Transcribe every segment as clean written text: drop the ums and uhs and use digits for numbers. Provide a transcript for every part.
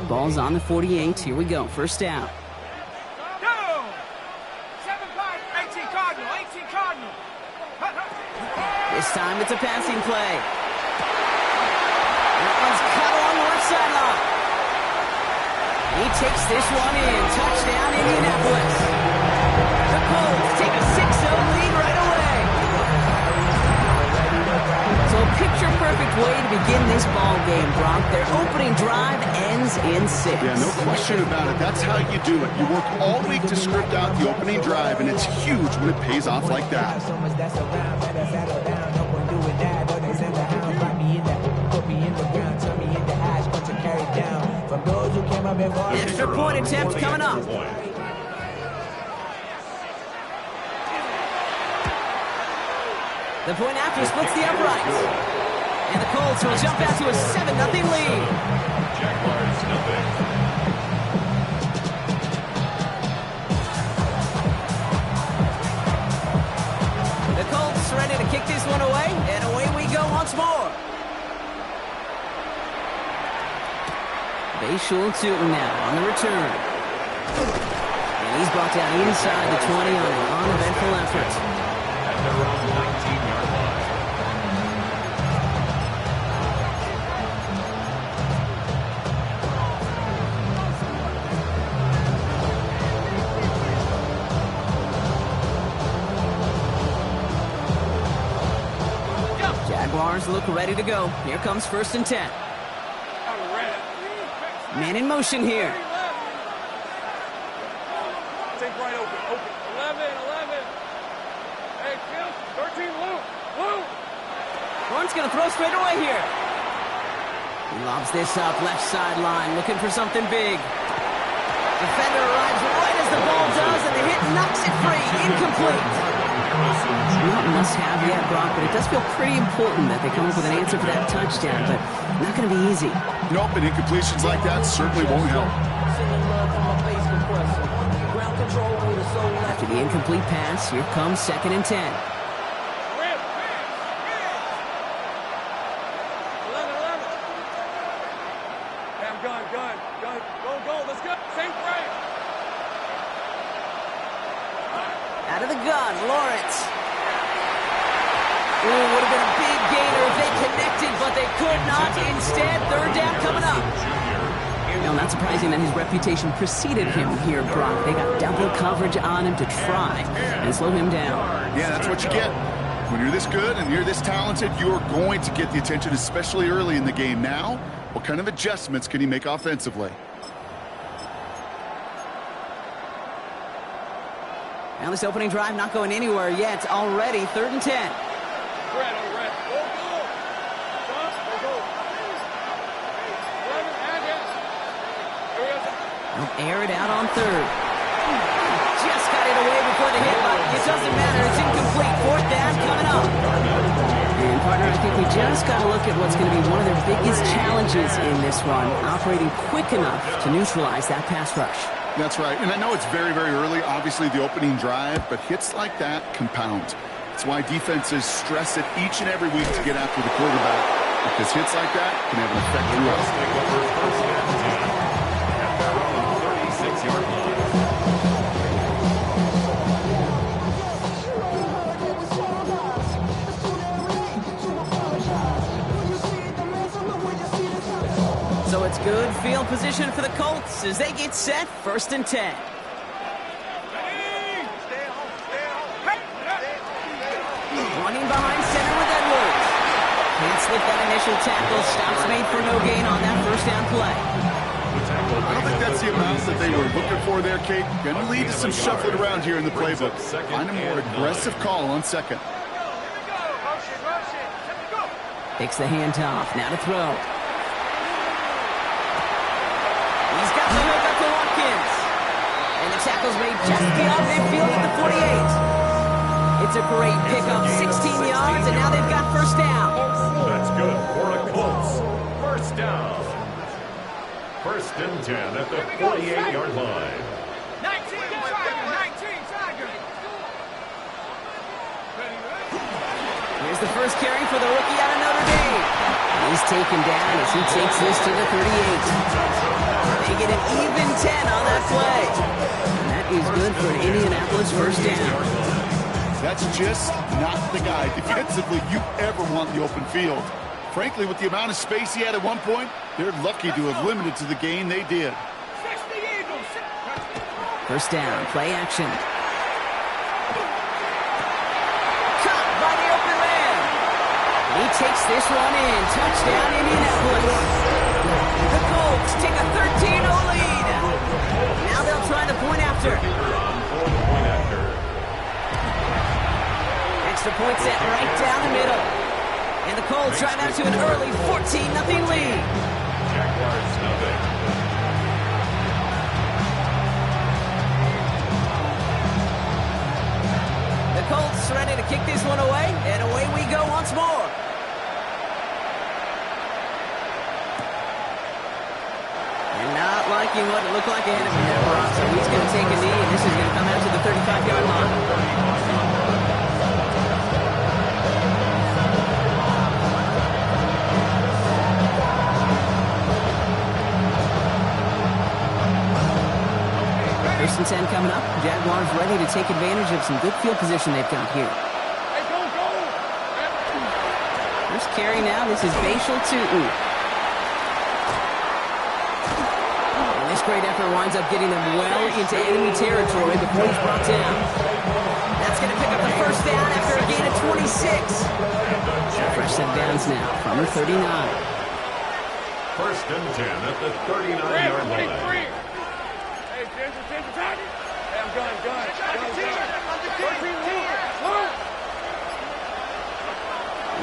Ball's on the 48. Here we go. First down. This time it's a passing play. That one's cut along the left sideline. He takes this one in. Touchdown, Indianapolis. The Colts take a 6-0 lead right away. So a picture-perfect way to begin this ball game, Brock. Their opening drive ends in 6. Yeah, no question about it. That's how you do it. You work all week to script out the opening drive, and it's huge when it pays off like that. Extra point attempt coming up. The point after splits the uprights. And the Colts will jump out to a 7-0 lead. Jaguars, nothing. The Colts ready to kick this one away, and away we go once more. Bayshul Tootin now on the return. And he's brought down inside the 20 on an uneventful effort. At their own 19-yard line. Jaguars look ready to go. Here comes 1st and 10. Man in motion here. Take right open. 11. Hey, Kim, 13, Lou. Horn's going to throw straight away here. He lobs this up, left sideline, looking for something big. Defender arrives right as the ball does, and the hit knocks it free. Incomplete. Not must-have yet, Brock, but it does feel pretty important that they come up with an answer for that touchdown, but not going to be easy. Nope, and incompletions like that certainly won't help. After the incomplete pass, here comes 2nd and 10. 11. Damn, gun. Go. Let's go. Same play. Out of the gun, Lawrence. Ooh, would have been a big gainer if they connected, but they could not. Instead, 3rd down coming up. Now, not surprising that his reputation preceded him here, Brock. They got double coverage on him to try and slow him down. Yeah, that's what you get. When you're this good and you're this talented, you're going to get the attention, especially early in the game. Now, what kind of adjustments can he make offensively? Now, this opening drive not going anywhere yet. Already 3rd and 10. Red. Go. They'll air it out on 3rd. Just got it away before the hit, but it doesn't matter. It's incomplete. 4th down coming up. And, partner, I think we just got to look at what's going to be one of their biggest challenges in this one, operating quick enough to neutralize that pass rush. That's right, and I know it's very, very early, obviously the opening drive, but hits like that compound. That's why defenses stress it each and every week to get after the quarterback, because hits like that can have an effect throughout. Take over 1st and 10. At their own 36-yard line. So it's good field position for the Colts as they get set, 1st and 10. Running behind center with Edwards. Can't slip that initial tackle. Stops made for no gain on that 1st down play. I don't think that's the amount that they were looking for there, Kate. Going to lead to some shuffling around here in the playbook. Find a more aggressive call on 2nd. Takes the handoff. Now to throw. He's got the hook up to Watkins. And the tackle's made just beyond midfield at the 48. It's a great pickup, 16 yards, and now they've got 1st down. That's good for a Colts. 1st down. 1st and 10 at the 48-yard line. 19, Tiger. Here's the first carry for the rookie out of Notre Dame. He's taken down as he takes this to the 38. They get an even 10 on that play. And that is good for an Indianapolis first down. That's just not the guy defensively you ever want in the open field. Frankly, with the amount of space he had at one point, they're lucky to have limited to the gain they did. First down, play action. Caught by the open man. He takes this one in. Touchdown, Indianapolis. The Colts take a 13-0 lead. Now they'll try the point after. Extra point set right down the middle. And the Colts drive out to an early 14-0 lead. Jaguars nothing. The Colts ready to kick this one away, and away we go once more. And not liking what it looked like ahead of him there, Brock. So he's going to take a knee, and this is going to come out to the 35-yard line. First and 10 coming up. Jaguars ready to take advantage of some good field position they've got here. Hey, go! First carry now. This is Bashal Tutu. And this great effort winds up getting them well into enemy territory before he's brought down. That's going to pick up the first down after a gain of 26. Fresh set downs now from the 39. First and 10 at the 39-yard line. Hey, I'm gun.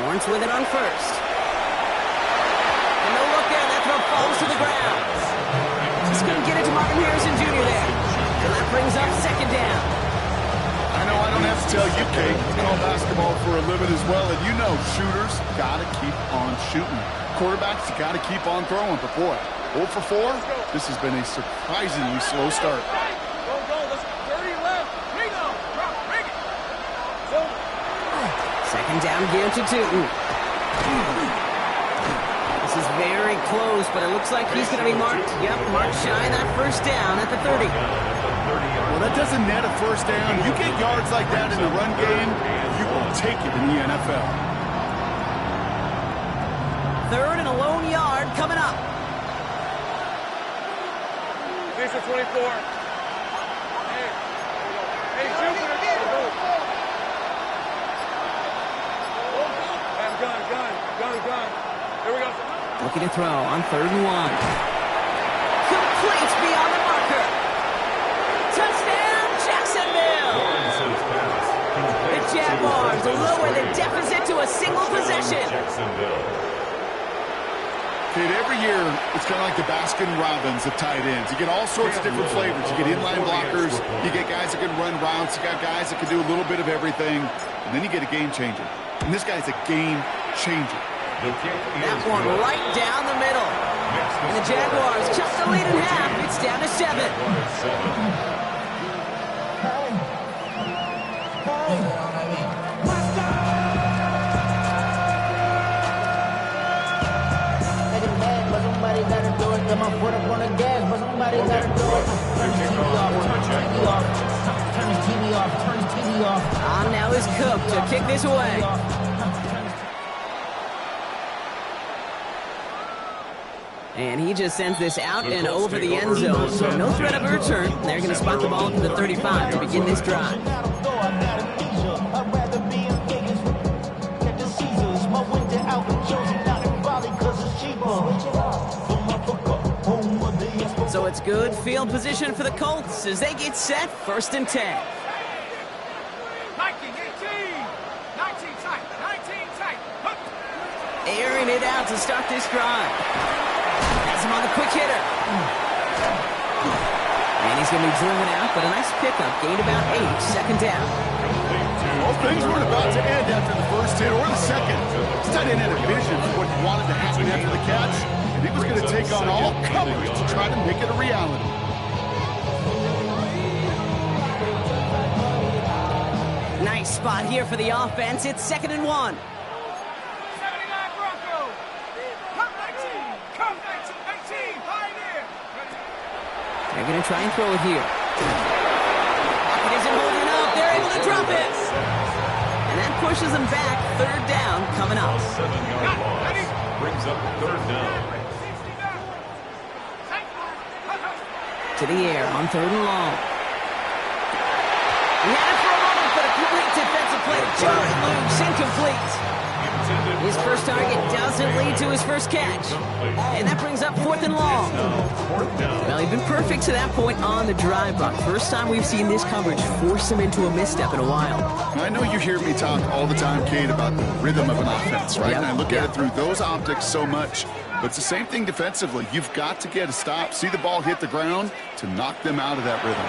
Lawrence with it on first. And no look there. That throw falls to the ground. Just couldn't get it to Marvin Harrison Jr. there. And that brings up second down. I know I don't have to tell you, Kate. You call basketball for a living as well, and you know shooters got to keep on shooting. Quarterbacks got to keep on throwing. But boy, 0 for 4, this has been a surprisingly slow start. Go. Let's 30 left. Bring it. Second down again to Tutu. This is very close, but it looks like he's going to be marked. Yep, marked shy that first down at the 30. Well, that doesn't net a first down. You get yards like that in the run game, you will take it in the NFL. Third and a lone yard coming up. Here's the 24. Hey, Jupiter. Go. Gun. Here we go. Looking to throw on 3rd and 1. Complete beyond the marker. Touchdown, Jacksonville. The Jaguars lower the deficit to a single possession. Kate, every year, it's kind of like the Baskin-Robbins of tight ends. You get all sorts of different flavors. You get inline blockers. You get guys that can run routes. You got guys that can do a little bit of everything. And then you get a game changer. And this guy's a game changer. That one right down the middle. And the Jaguars cut the lead in half. It's down to 7. On now is Cook to kick this away. And he just sends this out and over the end zone. So no threat of a return. They're going to spot the ball to the 35 to begin this drive. So it's good field position for the Colts as they get set. 1st and 10. 19 tight. Airing it out to start this drive. Has him on the quick hitter. And he's going to be driven out, but a nice pickup. Gain about 8. 2nd down. Well, things weren't about to end after the first hit or the second. This tight end had a vision for what he wanted to happen after the catch, and he was going to take on all comers to try to make it a reality. Nice spot here for the offense. It's 2nd and 1. 79 Broncos. Come 19. Pioneer. They're going to try and throw it here. It isn't holding up. They're able to drop it. And that pushes them back. Third down coming up. 7-yard loss. Brings up third down. To the air on third and long. He had it for a moment, but a complete defensive play. Jarring loose, incomplete. His first target doesn't lead to his first catch. And that brings up fourth and long. Well, he's been perfect to that point on the drive, Brock. First time we've seen this coverage force him into a misstep in a while. I know you hear me talk all the time, Kate, about the rhythm of an offense, right? Yep. And I look at it through those optics so much. But it's the same thing defensively. You've got to get a stop, see the ball hit the ground to knock them out of that rhythm.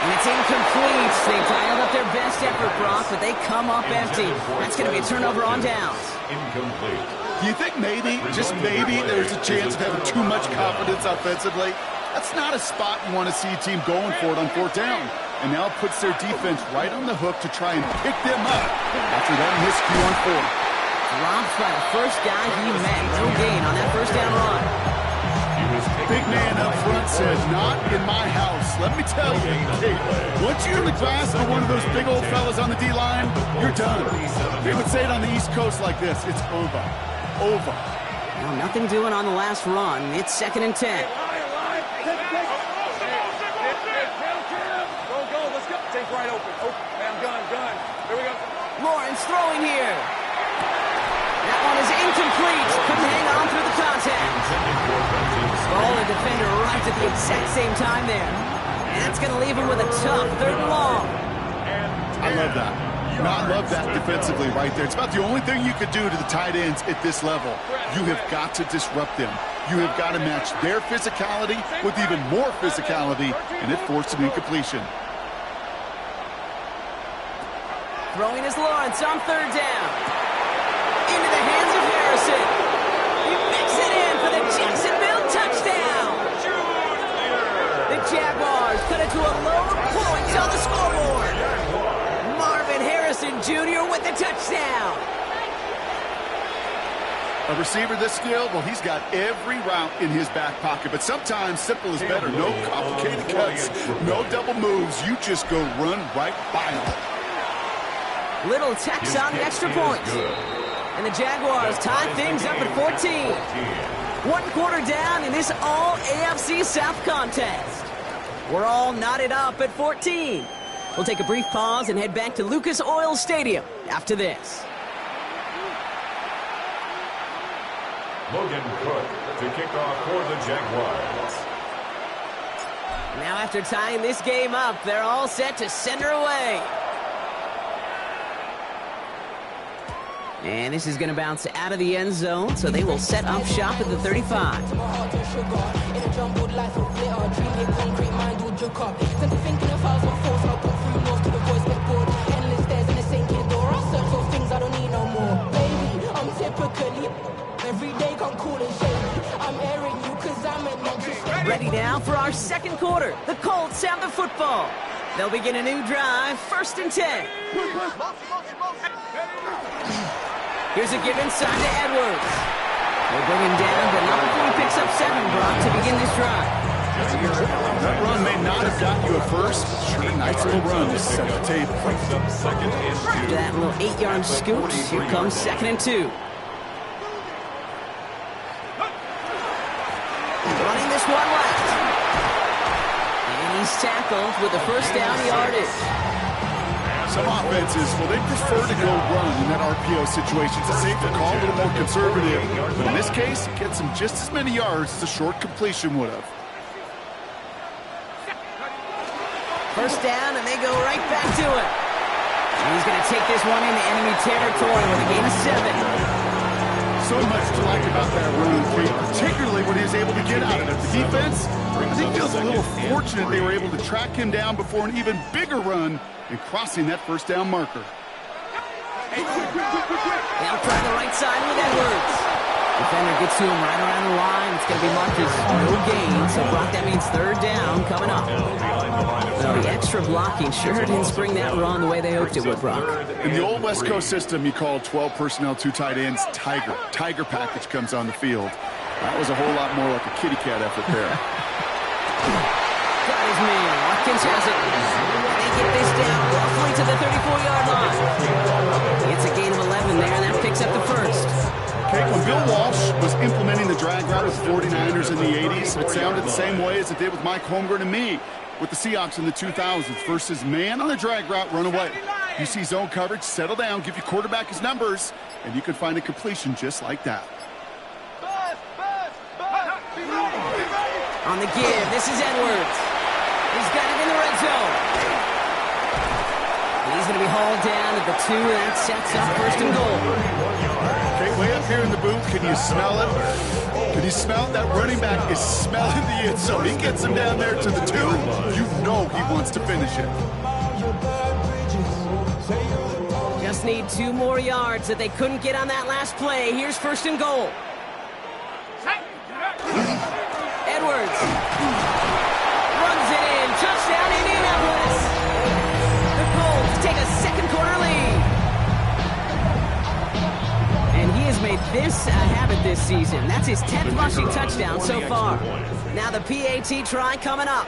And it's incomplete. They dialed up their best effort, Brock, but they come up empty. That's going to be a turnover on downs. Incomplete. Do you think maybe, just maybe, there's a chance of having too much confidence offensively? That's not a spot you want to see a team going for it on fourth down. And now it puts their defense right on the hook to try and pick them up after that miscue on fourth. Dropped by the first guy he met. No gain on that first down run. Big man up front says, not in my house. Let me tell you, hey, once you're in the grasp of one of those big old fellas on the D-line, you're done. They would say it on the East Coast like this, it's over. Over. Well, nothing doing on the last run. It's 2nd and 10. Go, let's go. Take right open. Bam, gun. Here we go. Lawrence throwing here. That one is incomplete. Couldn't hang on through the contact. Ball and defender arrived at the exact same time there. And that's going to leave him with a tough third and long. I love that. I love that defensively right there. It's about the only thing you could do to the tight ends at this level. You have got to disrupt them. You have got to match their physicality with even more physicality, and it forced an incompletion. Throwing is Lawrence on third down. Into the hands of Harrison. He makes it in for the Jacksonville touchdown. The Jaguars cut it to a load points on the scoreboard. Marvin Harrison Jr. with the touchdown. A receiver this skilled, well, he's got every route in his back pocket, but sometimes simple is better. No complicated cuts, no double moves. You just go run right by him. Little tax on the extra point. And the Jaguars tie things up at 14. 1 quarter down in this all-AFC South contest. We're all knotted up at 14. We'll take a brief pause and head back to Lucas Oil Stadium after this. Logan Cook to kick off for the Jaguars. Now after tying this game up, they're all set to send her away. And this is going to bounce out of the end zone, so they will set up shop at the 35. Ready now for our second quarter. The Colts have the football. They'll begin a new drive, 1st and 10. Here's a give inside to Edwards. They'll bring him down, but not before he picks up 7, Brock, to begin this drive. That run may not have got you a first. Sure, nice little run to set the table. After that little 8-yard scoot, here comes 2nd and 2. Running this one left. And he's tackled with the first down yardage. Some offenses, well, they prefer to go run in that RPO situation. It's a safer call, a little more conservative. But in this case, it gets him just as many yards as a short completion would have. First down, and they go right back to it. And he's going to take this one into enemy territory with a gain of 7. So much to like about that run, particularly when he was able to get out of it. The defense, I think, feels a little fortunate they were able to track him down before an even bigger run and crossing that first down marker. They'll try the right side with Edwards. Defender gets to him right around the line. It's going to be marked as no gain. So, Brock, that means 3rd down coming up. Well, the extra blocking sure didn't spring that run the way they hoped it would, Brock. In the old West Coast system, you call 12 personnel, 2 tight ends, Tiger. Tiger package comes on the field. That was a whole lot more like a kitty cat effort there. Got his man. Watkins has it. They get this down roughly to the 34-yard line. It's a gain of 11 there, and that picks up the first. Okay, when Bill Walsh was implementing the drag route with the 49ers in the 80s, it sounded the same way as it did with Mike Holmgren and me with the Seahawks in the 2000s versus man on a drag route, run away. You see zone coverage, settle down, give your quarterback his numbers, and you can find a completion just like that. On the give, this is Edwards. He's got it in the red zone. He's going to be hauled down at the 2, and that sets up first and goal. Okay, way up here in the booth, can you smell it? Can you smell it? That running back is smelling the end zone. He gets him down there to the 2. You know he wants to finish it. Just need 2 more yards that they couldn't get on that last play. Here's first and goal. Edwards runs it in. Touchdown, Indianapolis. The Colts take a second quarter lead. And he has made this a habit this season. That's his 10th rushing touchdown so far. Now the PAT try coming up.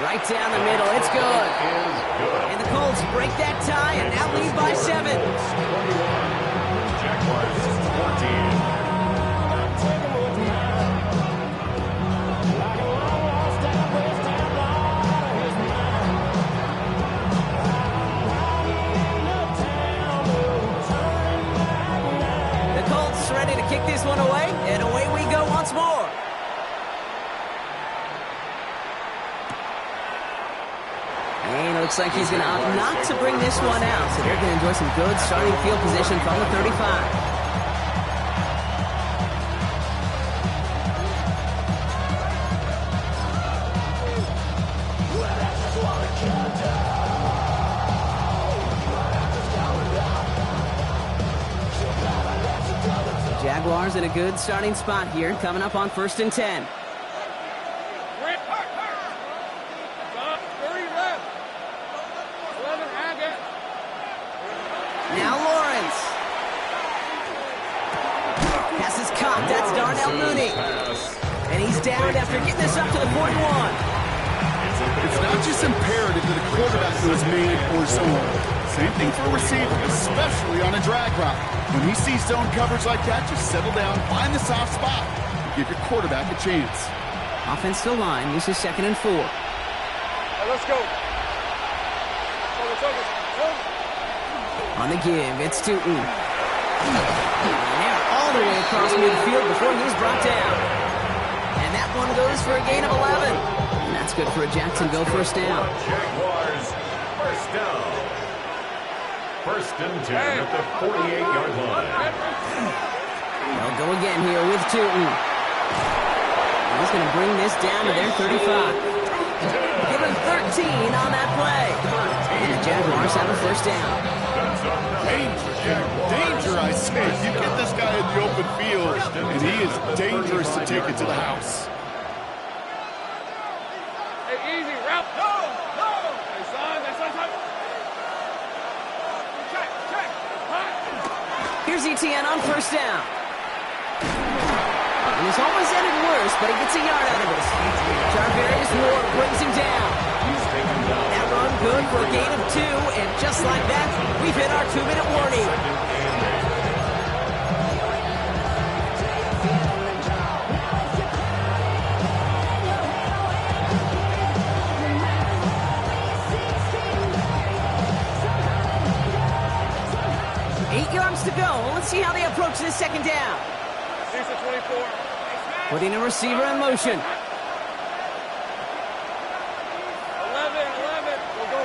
Right down the middle, it's good. And the Colts break that tie and now lead by 7. Jaguars 14. The Colts ready to kick this one away, and away we go once more. And it looks like he's going to opt not to bring this one out, so they're going to enjoy some good starting field position from the 35. Jaguars in a good starting spot here, coming up on 1st and 10. Now Lawrence. Pass is caught. That's Darnell Mooney. And he's down after getting this up to the 41. It's not just imperative that a quarterback knows man or zone. Same thing for a receiver, especially on a drag route. When he sees zone coverage like that, just settle down, find the soft spot, and give your quarterback a chance. Offensive line, this is 2nd and 4. Hey, let's go. On the give, it's Tootin. They're all the way across midfield before he's brought down. And that one goes for a gain of 11. And that's good for a Jacksonville first down. Jaguars first down. 1st and 10 at the 48-yard line. They'll go again here with Tootin. He's going to bring this down to their 35. Give him 13 on that play. And the Jaguars have a first down. Danger, I say. You get this guy in the open field, and he is dangerous to take it to the house. Hey, easy, route. No. Hey, son. Check. Here's ETN on first down. And he's almost ended worse, but he gets a yard out of this. Jarvarius Ward brings him down. That run good for a gain of 2, and just like that, we've hit our 2-minute warning. Yards to go. Let's see how they approach this second down. 24. Putting a receiver in motion. 11. Go.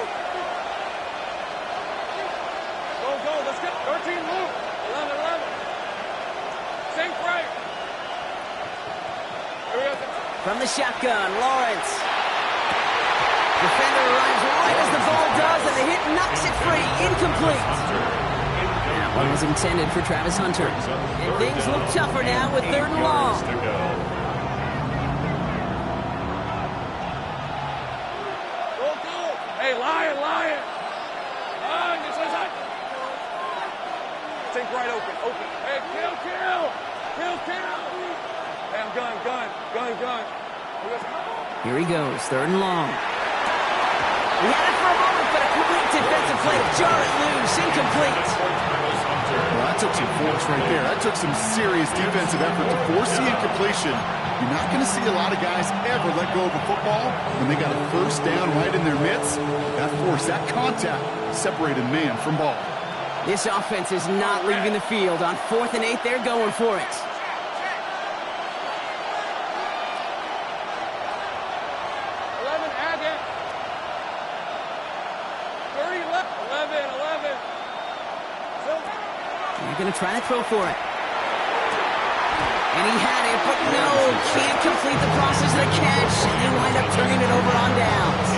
Let's get 13 move. 11. Sink right. From the shotgun, Lawrence. Defender arrives right as the ball does, and the hit knocked incomplete. That one was intended for Travis Hunter. And things look tougher now with 3rd and long. Hey, Lion! Think right open. Hey, kill! Hey, I'm gun. Here he goes, 3rd and long. He had it for a moment, but a complete defensive play to jar it loose. Incomplete. Well, that took some force right there. That took some serious defensive effort to force the incompletion. You're not going to see a lot of guys ever let go of a football when they got a 1st down right in their midst. That force, that contact, separated man from ball. This offense is not leaving the field. On 4th and 8, they're going for it. They're going to try to throw for it. And he had it, but no, can't complete the process of the catch, and they wind up turning it over on downs.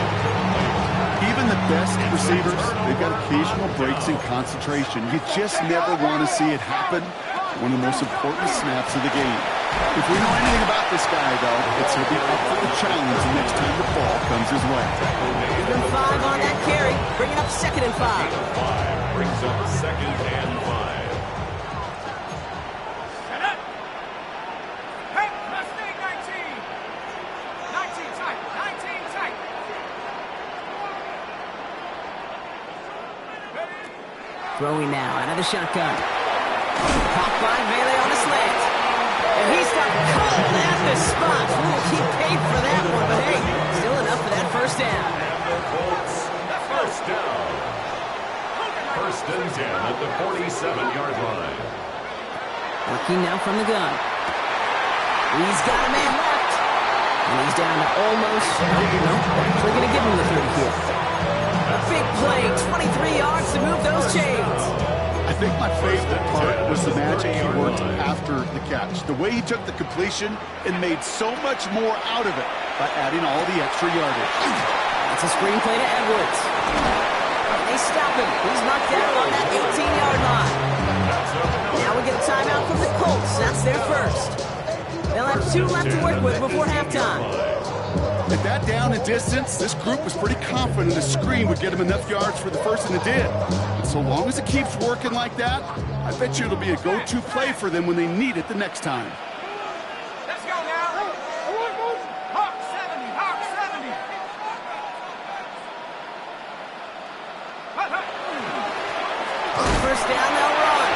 Even the best receivers, they've got occasional breaks in concentration. You just never want to see it happen. One of the most important snaps of the game. If we know anything about this guy, though, it's he'll be up for the challenge the next time the ball comes his way. Even 5 on that carry, bringing up 2nd and 5. Brings up 2nd and 5. Throwing now out of the shotgun. Caught by Vele on a slant. And he stopped cold at the spot. He paid for that one, but hey, still enough for that 1st down. First down. 1st and 10 at the 47-yard line. Working now from the gun. He's got a man left. And he's down to almost, actually going to give him the 30 here. A big play, 23 yards to move those chains. I think my favorite part was the magic he worked after the catch. The way he took the completion and made so much more out of it by adding all the extra yardage. That's a screenplay to Edwards. They stop him. He's knocked down on that 18-yard line. Now we get a timeout from the Colts. That's their 1st. They'll have 2 left to work with before halftime. At that down and distance, this group was pretty confident the screen would get him enough yards for the 1st, and it did. And so long as it keeps working like that, I bet you it'll be a go-to play for them when they need it the next time. Let's go now. Hawk 70. 1st down, they'll run.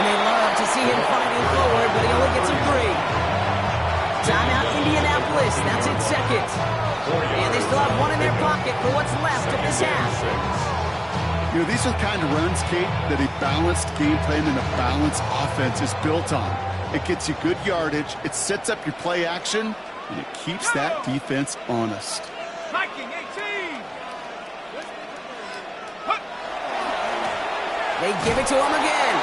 And they love to see him fighting forward, but he only gets him 3. Timeout, Indianapolis. That's its 2nd. And they still have 1 in their pocket for what's left of this half. You know, these are the kind of runs, Kate, that a balanced game plan and a balanced offense is built on. It gets you good yardage, it sets up your play action, and it keeps that defense honest. Viking 18. They give it to him again.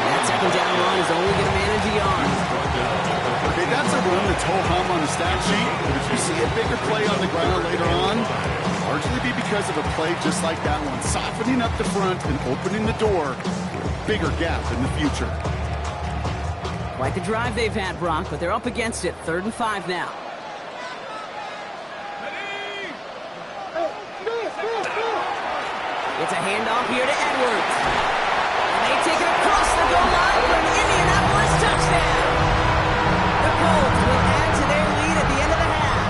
That 2nd down run is only going to manage a yard. Okay, that's a run that's ho-hum on the stat sheet, but if you see a bigger play on the ground later on, it'll largely be because of a play just like that one, softening up the front and opening the door, bigger gap in the future. Quite the drive they've had, Brock, but they're up against it. 3rd and 5 now. It's a handoff here to Edwards. And they take it across the goal line for an Indianapolis touchdown. The Colts will add to their lead at the end of the half.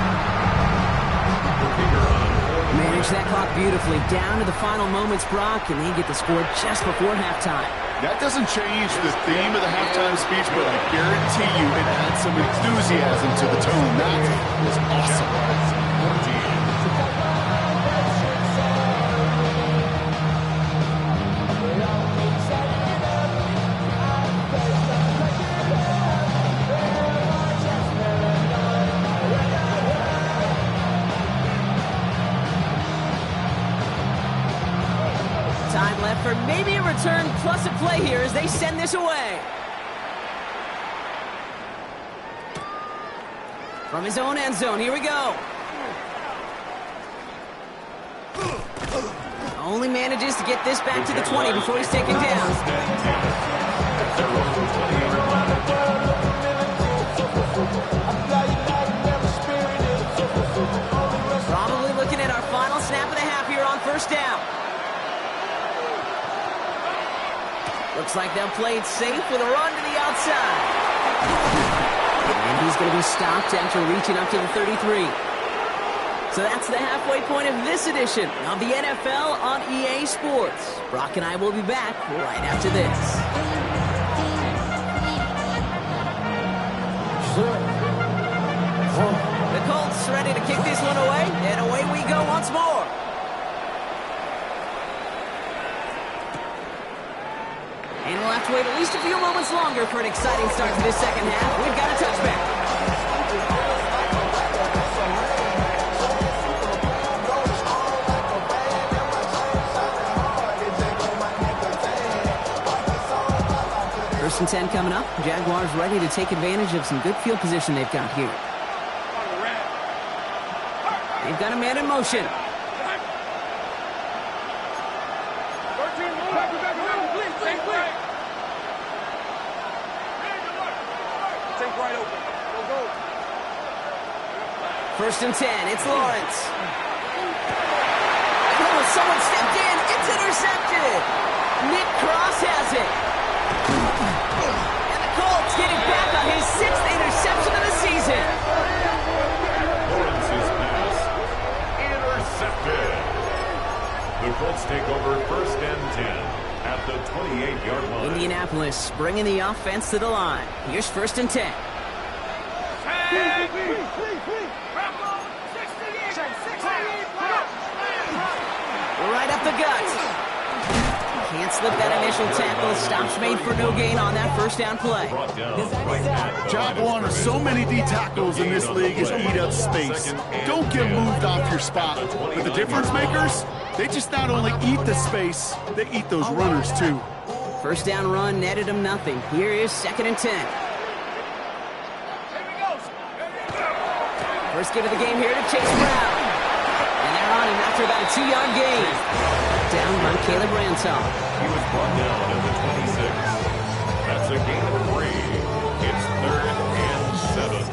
Manage that clock beautifully down to the final moments, Brock, and they get the score just before halftime. That doesn't change the theme of the halftime speech, but I guarantee you it adds some enthusiasm to the tone. That was awesome. Time left for maybe a return plus a play here as they send this away. From his own end zone, here we go. Only manages to get this back to the 20 before he's taken down. Probably looking at our final snap of the half here on first down. Looks like they'll play it safe with a run to the outside. And he's going to be stopped after reaching up to the 33. So that's the halfway point of this edition of the NFL on EA Sports. Brock and I will be back right after this. The Colts ready to kick this one away, and away we go once more. And we'll have to wait at least a few moments longer for an exciting start to this second half. We've got a touchback. First and 10 coming up. Jaguars ready to take advantage of some good field position they've got here. They've got a man in motion. First and 10, it's Lawrence. Oh, someone stepped in. It's intercepted. Nick Cross has it. And the Colts getting back on his 6th interception of the season. Lawrence's pass intercepted. The Colts take over first and 10 at the 28-yard line. Indianapolis bringing the offense to the line. Here's first and 10. Right up the gut. Can't slip that initial tackle. Stops made for no gain on that first down play. Job one of so many D tackles in this league is eat up space. Don't get moved off your spot. But the difference makers, they just not only eat the space, they eat those runners too. First down run netted him nothing. Here is second and 10. First give of the game here to Chase Brown. And they're on him after about a 2-yard gain. Down by Caleb Ransom. He was brought down at the 26. That's a gain of 3. It's 3rd and 7.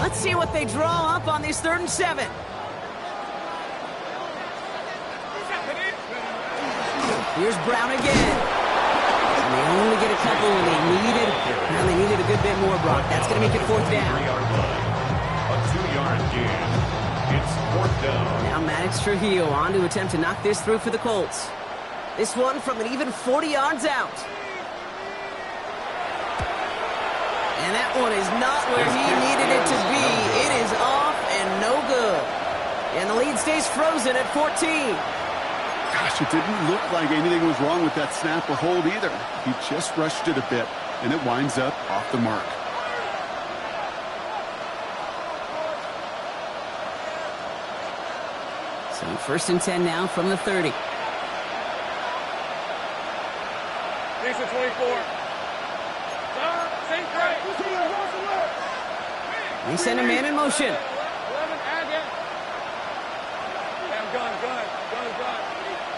Let's see what they draw up on this 3rd and 7. Here's Brown again. And they only get a couple when they needed. Now they needed a good bit more, Brock. That's going to make it 4th down. A 2-yard gain. It's 4th down. Now Maddox Trujillo on to attempt to knock this through for the Colts. This one from an even 40 yards out. And that one is not where he needed it to be. It is off and no good. And the lead stays frozen at 14. Gosh, it didn't look like anything was wrong with that snap or hold either. He just rushed it a bit, and it winds up off the mark. So first and 10 now from the 30. Jason 24. They send a man in motion. 11, add it. Gun.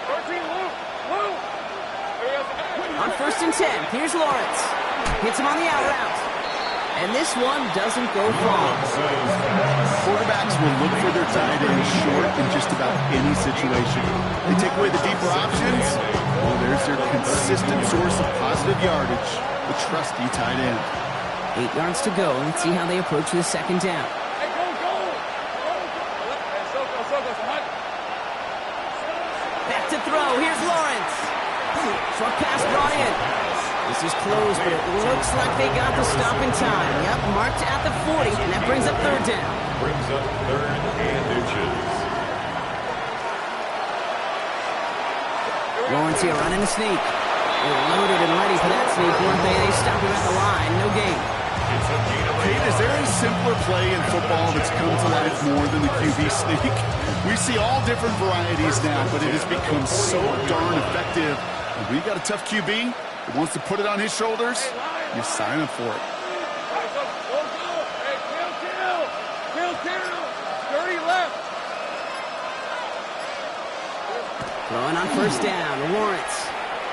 13, Lou. On first and 10, here's Lawrence. Hits him on the out route. And this one doesn't go far. Quarterbacks will look for their tight end short in just about any situation. They take away the deeper options. Well, there's their consistent source of positive yardage, the trusty tight end. 8 yards to go. Let's see how they approach the second down. Hey, go. Back to throw. Here's Lawrence. Short pass brought in. This is close, but it looks like they got the stop in time. Yep, marked at the 40, and that brings up 3rd down. Brings up 3rd and inches. Lawrence here running a sneak. They're loaded and ready for that sneak, weren't they? They stop him at the line. No gain. Kate, is there a simpler play in football that's come to life more than the QB sneak? We see all different varieties now, but it has become so darn effective. When we got a tough QB, He wants to put it on his shoulders. You sign him for it. Dirty left. Throwing on first down, Lawrence.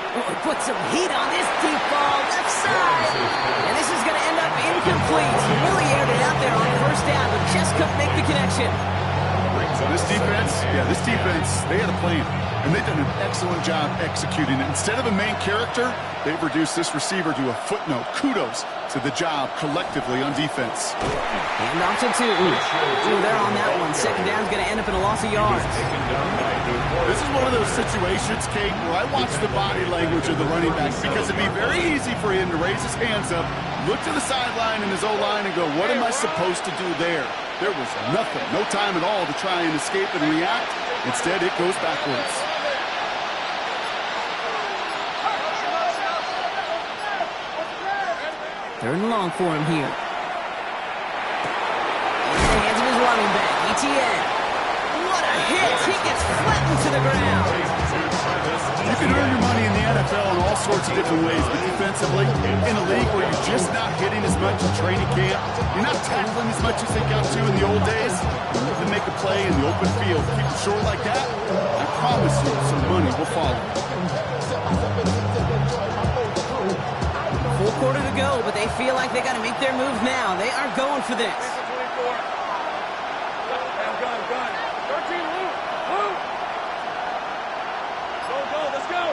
Oh, put some heat on this deep ball, left side. And this is going to end up incomplete. He really aired it out there on first down, but just couldn't make the connection. This defense, they had a plan. And they've done an excellent job executing it. Instead of a main character, they've reduced this receiver to a footnote. Kudos to the job collectively on defense. And off to two. Ooh, they're on that one. Second down's going to end up in a loss of yards. This is one of those situations, Kate, where I watch the body language of the running back because it'd be very easy for him to raise his hands up, look to the sideline and his O-line and go, what am I supposed to do there? There was nothing, no time at all to try and escape and react. Instead, it goes backwards. Third and long for him here. In the hands of his running back, ETN. What a hit! He gets flattened to the ground. You can earn your money in the NFL in all sorts of different ways, but defensively, in a league where you're just not hitting as much in training camp, you're not tackling as much as they got to in the old days, you need to make a play in the open field. Keep it short like that, I promise you some money will follow. Full quarter to go, but they feel like they got to make their move now. They are going for this. Gun. 13, Luke. Go, let's go.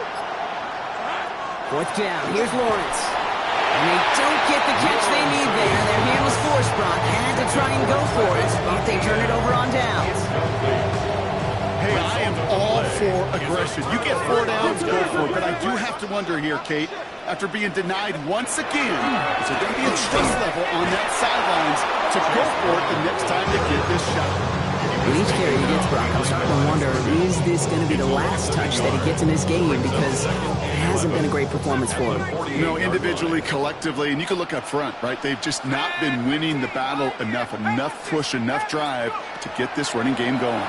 Fourth down, here's Lawrence. And they don't get the catch they need there. Their hand was forced, Brock. Had to try and go for it, but they turn it over on downs. Hey, I am all for aggression. You get 4 downs, go for it. But I do have to wonder here, Kate, after being denied once again, is there going to be a stress level on that sidelines to go for it the next time they get this shot? With each carry he gets, Brock, I'm starting to wonder, is this going to be the last touch that he gets in this game? Because it hasn't been a great performance for him. You know, individually, collectively, and you can look up front, right? They've just not been winning the battle enough push, enough drive to get this running game going.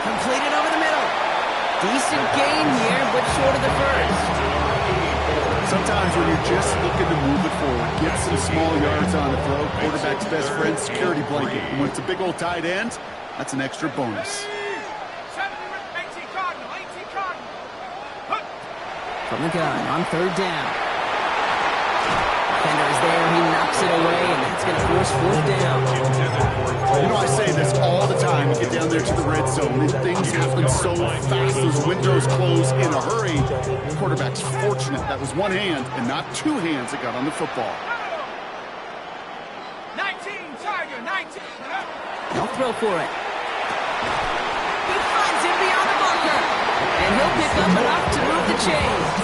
Completed over the middle. Decent gain here, but short of the first. Sometimes when you're just looking to move it forward, get some small yards on the throw, quarterback's best friend, security blanket. And when it's a big old tight end, that's an extra bonus. From the gun on third down. Defender is there, he knocks it away, and that's going to force fourth down. You know, I say this all the time. You get down there to the red zone, and things happen so fast. Those windows close in a hurry. The quarterback's fortunate that was one hand and not two hands that got on the football. 19, Tiger, 19. He'll throw for it. He finds him beyond the bunker. And he'll pick up enough to move the chains.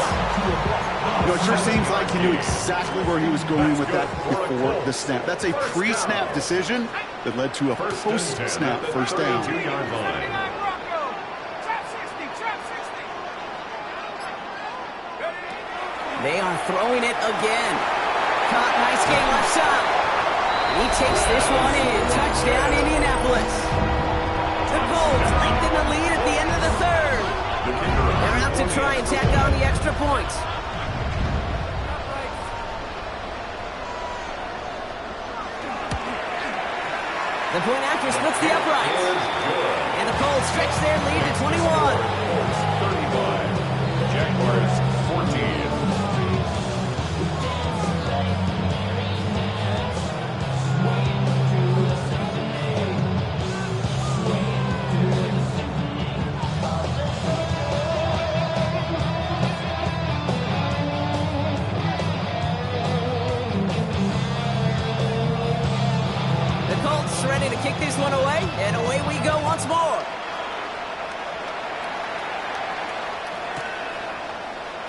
You know, it sure seems like he knew exactly where he was going with that before the snap. That's a pre-snap decision that led to a post-snap first down. They are throwing it again. Caught, nice game left side. He takes this one in. Touchdown, Indianapolis. The Colts lengthen the lead at the end of the third. They're out to try and tack on the extra points. The point after splits the uprights. And the Colts stretch their lead to 21. 35. Jaguars 14. Ready to kick this one away, and away we go once more.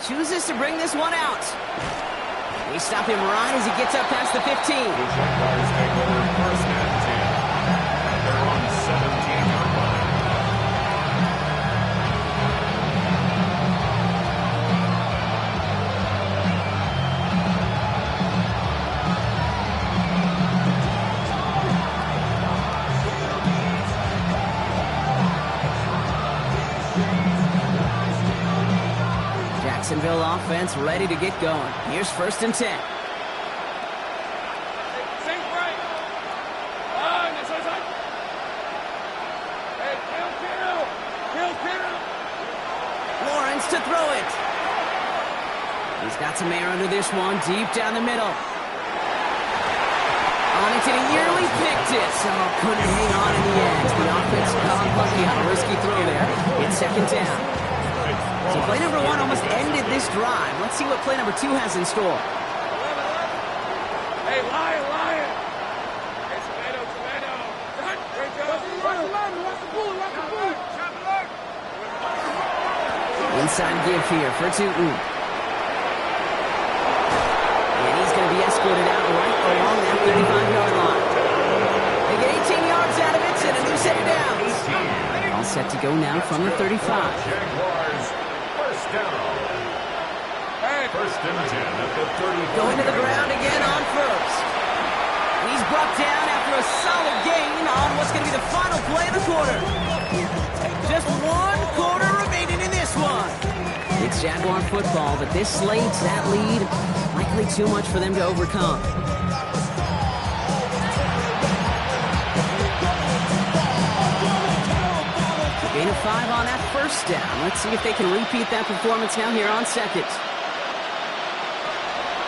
Chooses to bring this one out. We stop him right as he gets up past the 15. The Jaguars take over first and 10. They're on the 17-yard line. Jacksonville offense ready to get going. Here's 1st and 10. Lawrence to throw it. He's got some air under this one, deep down the middle. On it, and he nearly picked it. So couldn't hang on in the end. The offense got unlucky on a risky throw there. It's 2nd down. So play number 1 almost ended this drive. Let's see what play number 2 has in store. Hey, Lion. Hey, tomato. Great job. Inside give here for Tootin. And he's going to be escorted out right along that 35-yard line. They get 18 yards out of it and a new set of downs. All set to go now from the 35. Jaguars, 1st down. 1st and 10 at the 35. Going to the ground again on 1st. He's brought down after a solid gain on what's going to be the final play of the quarter. Just 1 quarter remaining in this one. It's Jaguar football, but this slates that lead likely too much for them to overcome. Gain of 5 on that 1st down. Let's see if they can repeat that performance now here on 2nd.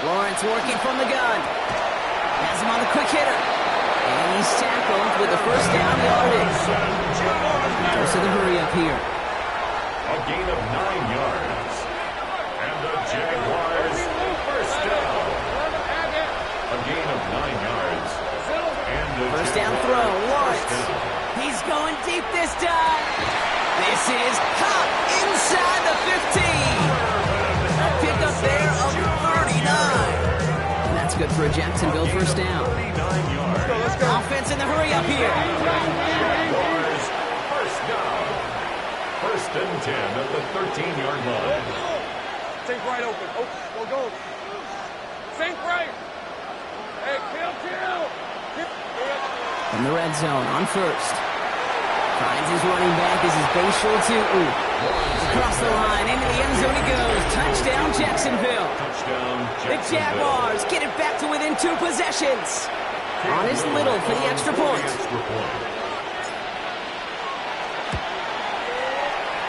Lawrence working from the gun. Has him on the quick hitter. And he's tackled with the 1st down yardage. Goes to the hurry up here. A gain of 9 yards. And the Jaguars, 1st down. A gain of 9 yards. And the 1st down throw. Lawrence. He's going deep this time. This is caught inside the 15. A pickup there of 39. And that's good for a Jacksonville 1st down. Offense in the hurry up here. Jaguars, 1st down. 1st and 10 at the 13-yard line. Think right open. Go. Think right. Hey, kill. In the red zone on 1st. Finds his running back as his Bayshore Tootin. Across the line, into the end zone he goes. Touchdown, Jacksonville. The Jaguars get it back to within 2 possessions. On his Little for the extra point.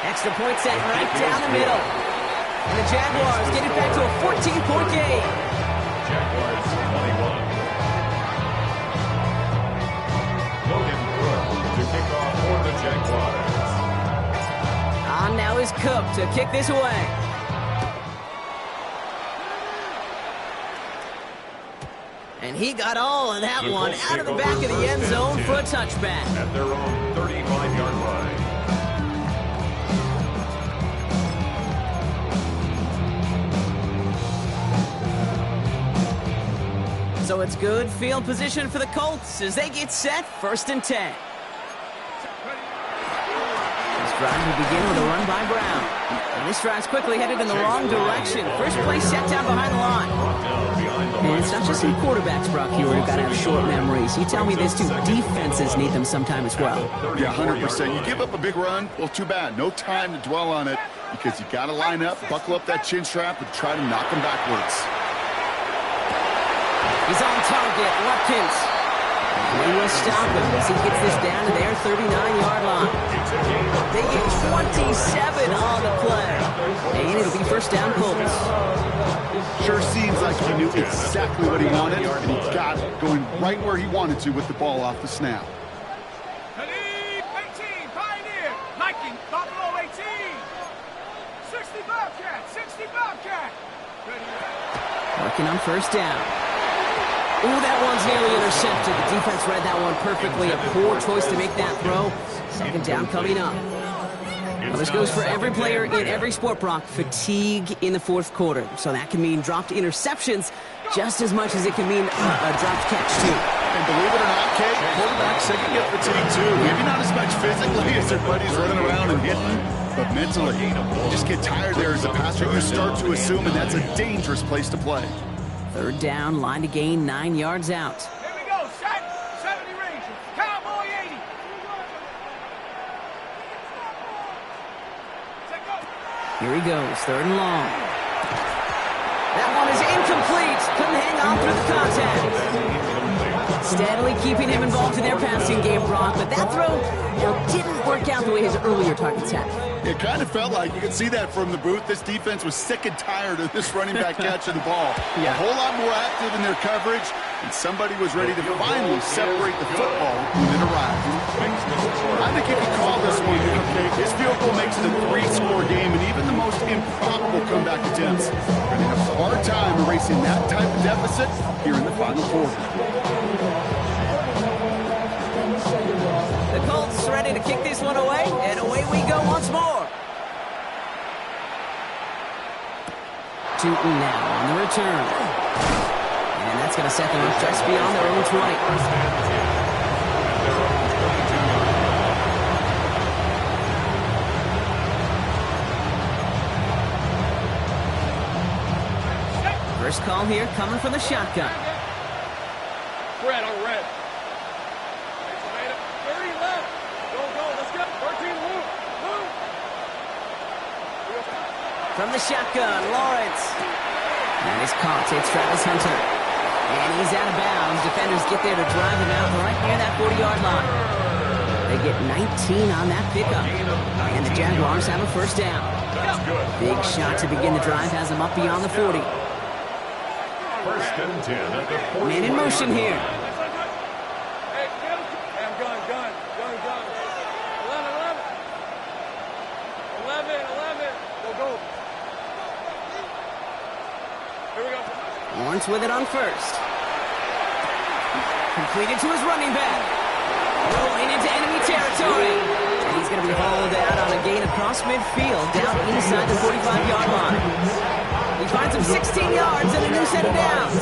Extra point set right down the middle. And the Jaguars get it back to a 14-point game. Jaguars 21. Logan Brooks to kick off for the Jaguars. On now is Cook to kick this away. And he got all of that one out of the back of the end zone for a touchback. At their own 35-yard line. So it's good field position for the Colts as they get set 1st and 10. This drive will begin with a run by Brown. And this drive's quickly headed in the wrong direction. First play set down behind the line. And it's not just some quarterbacks, Brock, here who've got to have short memories. You tell me this too, defenses need them sometime as well. Yeah, 100%. You give up a big run, well, too bad. No time to dwell on it because you got to line up, buckle up that chin strap, and try to knock them backwards. He's on target, Watkins. They will stop him as he gets this down to their 39-yard line. They get 27 on the play. And it'll be 1st down Colts. Sure seems like he knew exactly what he wanted, and he got it, going right where he wanted to with the ball off the snap. Khalid, 18, Pioneer, Nike, Buffalo 18. 60 Bobcat. Working on 1st down. Ooh, that one's nearly intercepted. The defense read that one perfectly. A poor choice to make that throw. 2nd down coming up. Well, this goes for every player in every sport, Brock. Fatigue in the 4th quarter. So that can mean dropped interceptions just as much as it can mean a dropped catch, too. And believe it or not, Kate, quarterbacks, they can get fatigued, too. Maybe not as much physically as their buddies running around and hitting, but mentally. You just get tired there as a passer. You start to assume, and that's a dangerous place to play. 3rd down, line to gain 9 yards out. Here we go, set, 70 range, Cowboy 80. Here he goes, 3rd and long. That one is incomplete. Couldn't hang on through the contact. Steadily keeping him involved in their passing game, Brock, but that throw didn't work out the way his earlier targets had. It kind of felt like you could see that from the booth. This defense was sick and tired of this running back catching the ball. A whole lot more active in their coverage, and somebody was ready to finally separate the football when it arrived. I think you can call this one, okay? This field goal makes it a 3-score game, and even the most improbable comeback attempts are going to have a hard time erasing that type of deficit here in the final quarter. The Colts ready to kick this one away, and away we go once more. Tootin now on the return. And that's going to set them up just beyond their own 20. First call here coming from the shotgun. Red on red. 30 left. Go, let's go. 13, move. From the shotgun, Lawrence. And he's caught. It's Travis Hunter. And he's out of bounds. Defenders get there to drive him out right near that 40-yard line. They get 19 on that pickup. And the Jaguars have a first down. Big shot to begin the drive has them up beyond the 40. First and 10 at the 40. Man in motion here. Hey, I'm gun. 11. Go. Here we go. Lawrence with it on first. Completed to his running back. Rolling into enemy territory. And he's going to be hauled out on a gain across midfield, down inside the 45-yard line. He finds him 16 yards and a new set of downs.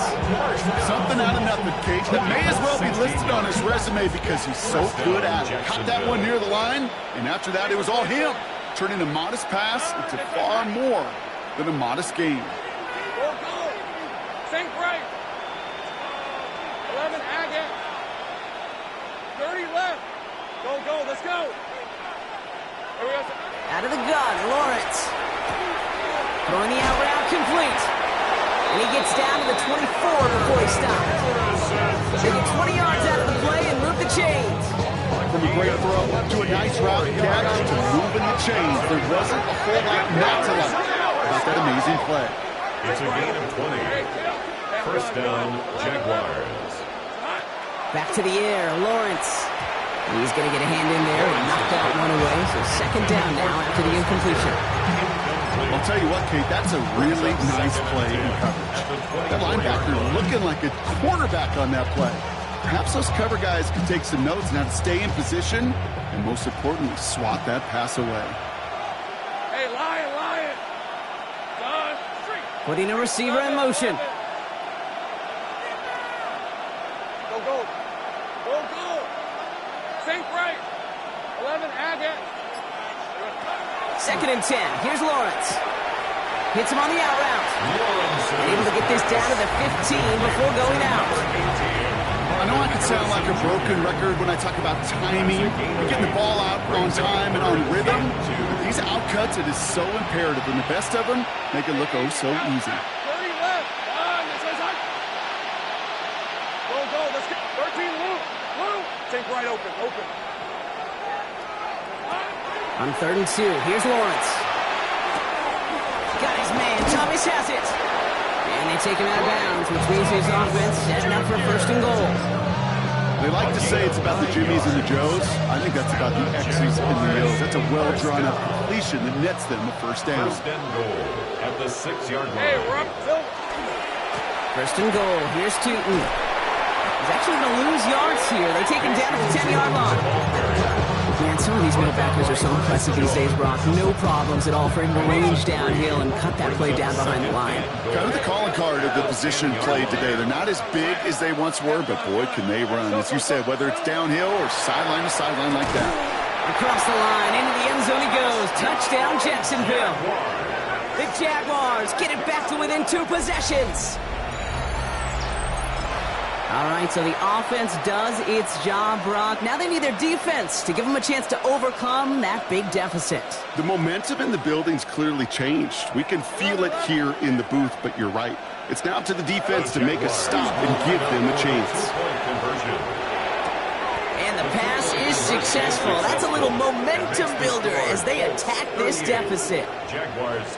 Something out of nothing, Kate, that may as well be listed on his resume because he's so good at it. Caught that one near the line, and after that, it was all him, turning a modest pass into far more than a modest gain. Go. Sink right. 11, Agate. 30 left. Go. Let's go. Here we go. Out of the gun, Lawrence. Throwing the out route complete. And he gets down to the 24 before he stops. They get 20 yards out of the play and move the chains. From a great throw to a nice route catch to moving the chains. There wasn't a whole lot not to like about that amazing play. It's a gain of 20. First down, Jaguars. Back to the air, Lawrence. He's going to get a hand in there and knock that one away. So second down now after the incompletion. I'll tell you what, Kate, that's a really nice play in coverage. That linebacker looking like a quarterback on that play. Perhaps those cover guys can take some notes on how to stay in position and, most importantly, swat that pass away. Hey, Lion. Done. Putting a receiver in motion. Go. Sink right. 11, Agate. Second and 10. Here's Lawrence. Hits him on the out route. Able to get this down to the 15 before going out. I know I could sound like a broken record when I talk about timing and getting the ball out on time and on rhythm. But these outcuts, it is so imperative, and the best of them make it look oh so easy. 30 left. Go. Let's go. 13, move. Sink right open. On 3rd and 2, here's Lawrence. Got his man, Thomas has it. And they take him out of bounds, which means his offense setting up for 1st and goal. They like to say it's about the Jimmies and the Joes. I think that's about the X's and the O's. That's a well-drawn-up completion that nets them the first down. First and goal at the 6-yard line. Hey, we're up. 1st and goal, here's Tootin. He's actually going to lose yards here. They take him down at the 10-yard line. Man, some of these middlebackers are so impressive these days, Brock. No problems at all for him to range downhill and cut that play down behind the line. Kind of the calling card of the position played today. They're not as big as they once were, but boy, can they run. As you said, whether it's downhill or sideline to sideline like that. Across the line, into the end zone he goes. Touchdown, Jacksonville. The Jaguars get it back to within 2 possessions. All right, so the offense does its job, Brock. Now they need their defense to give them a chance to overcome that big deficit. The momentum in the building's clearly changed. We can feel it here in the booth, but you're right. It's now to the defense to make a stop and give them a chance. And the pass is successful. That's a little momentum builder as they attack this deficit.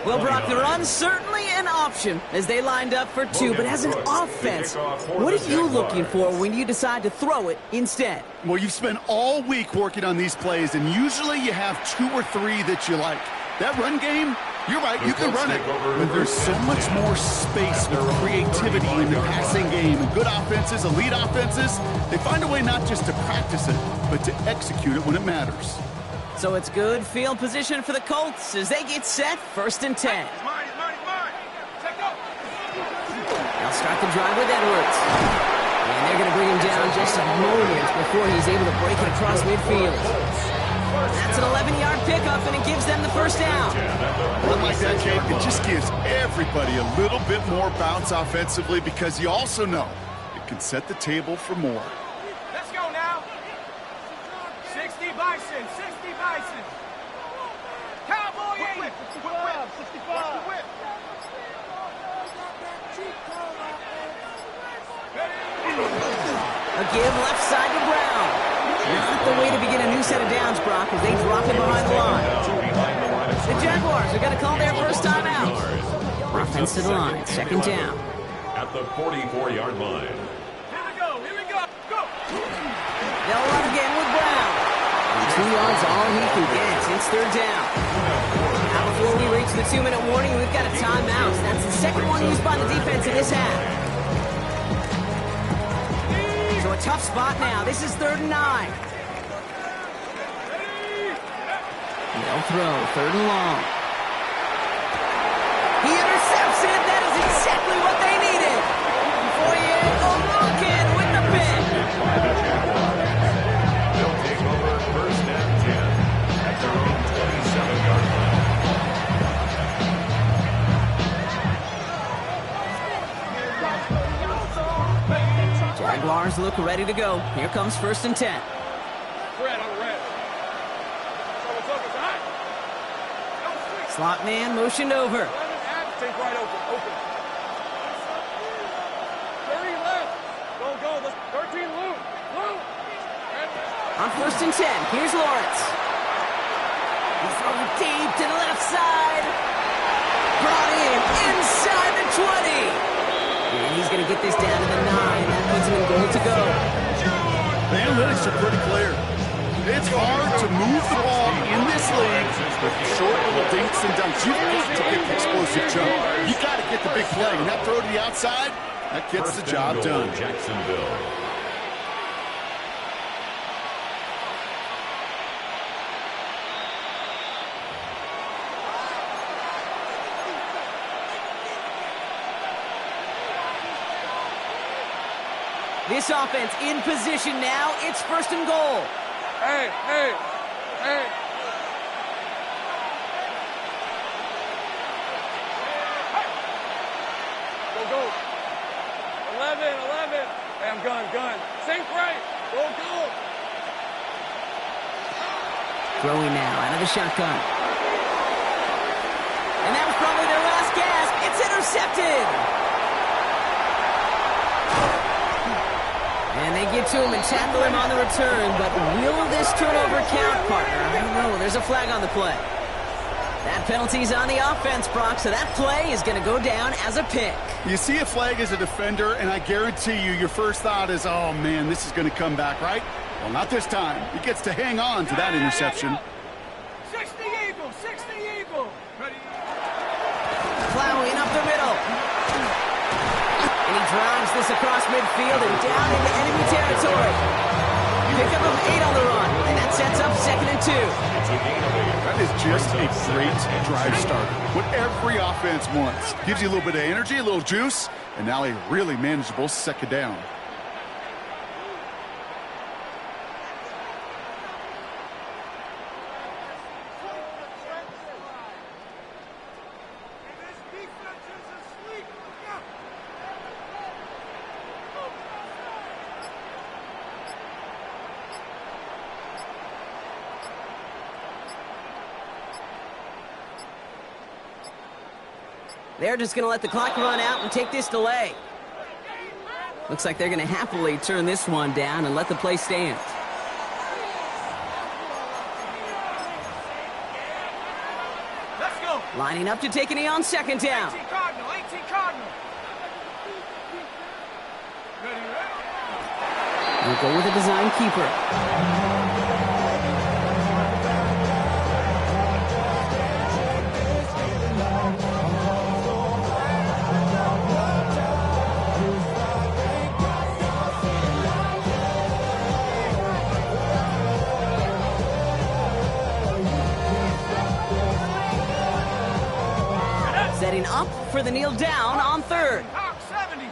Well, Brock, the run's certainly an option as they lined up for two, but as an offense, what are you looking for when you decide to throw it instead? Well, you've spent all week working on these plays, and usually you have 2 or 3 that you like. That run game, you're right, you can run it, but there's so much more space with creativity in the passing game. And good offenses, elite offenses, they find a way not just to practice it, but to execute it when it matters. So it's good field position for the Colts as they get set, 1st and 10. They'll start the drive with Edwards. And they're going to bring him down just a moment before he's able to break it across midfield. That's an 11-yard pickup, and it gives them the 1st down. Run like that, Jake, it just gives everybody a little bit more bounce offensively because you also know it can set the table for more. Let's go now. 60 Bison, 60 Bison. Cowboy 8. 65. A give left side to Brown. Not the way to begin a new set of downs, Brock, as they drop him behind the line. The Jaguars are going to call their first time out. Offense to the line, 2nd down. At the 44-yard line. Here we go, go. They'll run again with Brown. And 2 yards all he can get. It's 3rd down. Now before we reach the 2-minute warning, we've got a timeout. That's the 2nd one used by the defense in this half. So a tough spot now. This is 3rd and 9. They'll throw, 3rd and long. He intercepts it. That is exactly what they needed. O'Rourke with the pick. They'll take over 1st and 10 at their own 27-yard line. Jaguars look ready to go. Here comes 1st and 10. Red on red. Slot man motioned over. Take right open. 30 left. Go. 13 loop. On 1st and 10, here's Lawrence. He's throwing deep to the left side. Brought in inside the 20. And he's going to get this down to the 9. That puts him in goal to go. The analytics are pretty clear. It's hard to move the ball in this league with short little dinks and dunks. You've got to get the explosive jump. You've got to get the big play. And that throw to the outside, that gets the job done. Jacksonville. This offense in position now. It's 1st and goal. Hey. Go. 11. Hey, I'm gun. Sink right. Go. Throwing now out of the shotgun. And that was probably their last gasp. It's intercepted. And they get to him and tackle him on the return, but will this turnover count, partner? I don't know. There's a flag on the play. That penalty's on the offense, Brock, so that play is going to go down as a pick. You see a flag as a defender, and I guarantee you your first thought is, oh, man, this is going to come back, right? Well, not this time. He gets to hang on to that interception. 60 Eagle. Ready. Plowing up the middle. And he drives this across midfield and down into enemy territory. Pickup of 8 on the run, and that sets up 2nd and 2. That is just a great drive starter. What every offense wants. Gives you a little bit of energy, a little juice, and now a really manageable 2nd down. They're just going to let the clock run out and take this delay. Looks like they're going to happily turn this one down and let the play stand. Let's go. Lining up to take a knee on second down. 18 Cardinal, 18 Cardinal. Ready, ready. We'll go with a design keeper. Setting up for the kneel down on third. Hawk 70.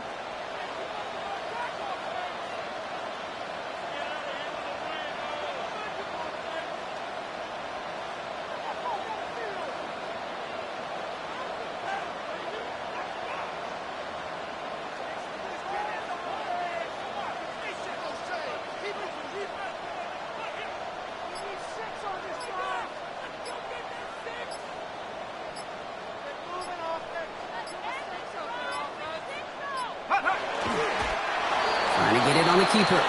Trying to get it on the keeper.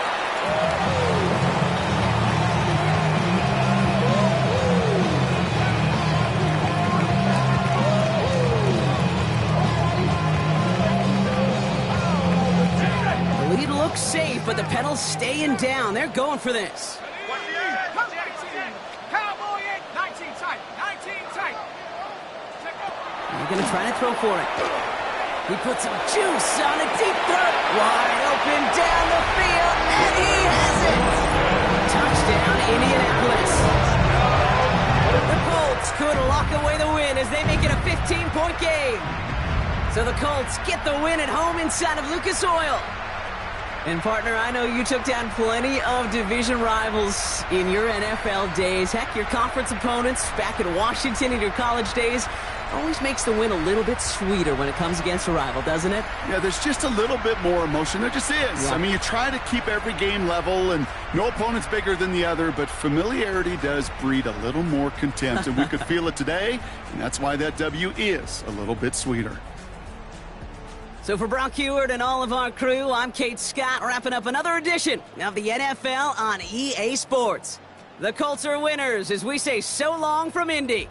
The lead looks safe, but the pedal's staying down. They're going for this. Cowboy 19 tight, 19 tight. They're going to try to throw for it. He puts some juice on a deep throw. Wide open down the field, and he has it. Touchdown, Indianapolis. The Colts could lock away the win as they make it a 15-point game. So the Colts get the win at home inside of Lucas Oil. And partner, I know you took down plenty of division rivals in your NFL days. Heck, your conference opponents back in Washington in your college days. Always makes the win a little bit sweeter when it comes against a rival, doesn't it? Yeah, there's just a little bit more emotion. There just is. Yeah. I mean, you try to keep every game level, and no opponent's bigger than the other, but familiarity does breed a little more contempt, and we could feel it today, and that's why that W is a little bit sweeter. So for Brock Heward and all of our crew, I'm Kate Scott, wrapping up another edition of the NFL on EA Sports. The Colts are winners as we say so long from Indy.